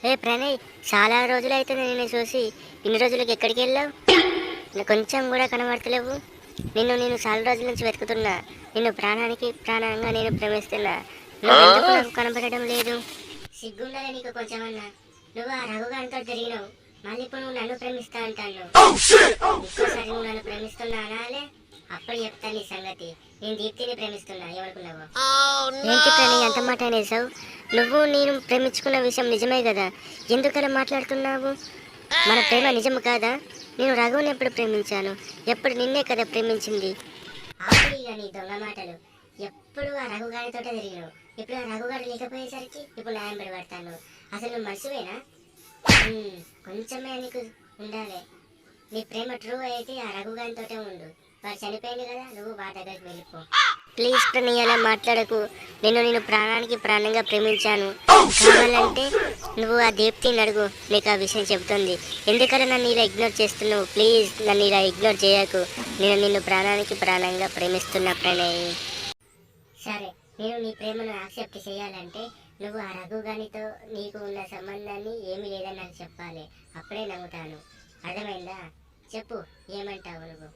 ఏ ప్రణయ్, చాలా రోజులు అవుతుంది నిన్ను చూసి. ఇన్ని రోజులకి ఎక్కడికి వెళ్ళావు? కొంచెం కూడా కనబడతలేవు. నేను చాలా రోజుల నుంచి వెతుకుతున్నా. నిన్ను ప్రాణానికి ప్రాణంగా నేను ప్రేమిస్తున్నా. నువ్వు ఎందుకు నాకు కనబడడం లేదు? సిగ్గుండాలి నీకు కొంచెమన్నా. నువ్వు ఆ రఘుగానితో తిరిగినావు, మళ్ళీ ఇప్పుడు నువ్వు నన్ను ప్రేమిస్తా అంటాను. ఇంకోసారి నువ్వు నన్ను ప్రేమిస్తున్నా అనాలే, అప్పుడు చెప్తా నీ సంగతి. నేను దీప్తిని ప్రేమిస్తున్నా, ఏమనుకున్నావు? ఏంటి ప్రణయ్ అంత మాట అనేసావు? నువ్వు నేను ప్రేమించుకున్న విషయం నిజమే కదా, ఎందుకలా మాట్లాడుతున్నావు? మన ప్రేమ నిజం కాదా? నేను రఘుని ఎప్పుడు ప్రేమించాను? ఎప్పుడు నిన్నే కదా ప్రేమించింది. ఆపి ఇక నీ దొంగ మాటలు. ఎప్పుడు ఆ రఘుగాడితోటే తిరిగినావు, ఇప్పుడు ఆ రఘుగాడు లేకపోయేసరికి ఇప్పుడు న్యాయం పడతాను. అసలు నువ్వు మర్చిపోయినా? కొంచెమే నీకు ఉండాలి. నీ ప్రేమ ట్రూ అయితే ఆ రఘుగానితోటే ఉండు. వాడు చనిపోయింది కదా, నువ్వు వాడి దగ్గరికి వెళ్ళిపో. ప్లీజ్ ప్రణయ్, అలా మాట్లాడకు. నేను ప్రాణానికి ప్రాణంగా ప్రేమించాను. కావాలంటే నువ్వు ఆ దీప్తిని అడుగు, నీకు ఆ విషయం చెబుతుంది. ఎందుకలా నన్ను ఇలా ఇగ్నోర్ చేస్తున్నావు? ప్లీజ్ నన్ను ఇలా ఇగ్నోర్ చేయకు. నిన్ను ప్రాణానికి ప్రాణంగా ప్రేమిస్తున్నా ప్రణయ్. సరే, నేను నీ ప్రేమను యాక్సెప్ట్ చేయాలంటే నువ్వు ఆ రఘుగానితో నీకు ఉన్న సంబంధాన్ని ఏమీ లేదని నాకు చెప్పాలి. అప్పుడే నమ్ముతాను. అర్థమైందా? చెప్పు, ఏమంటావు నువ్వు?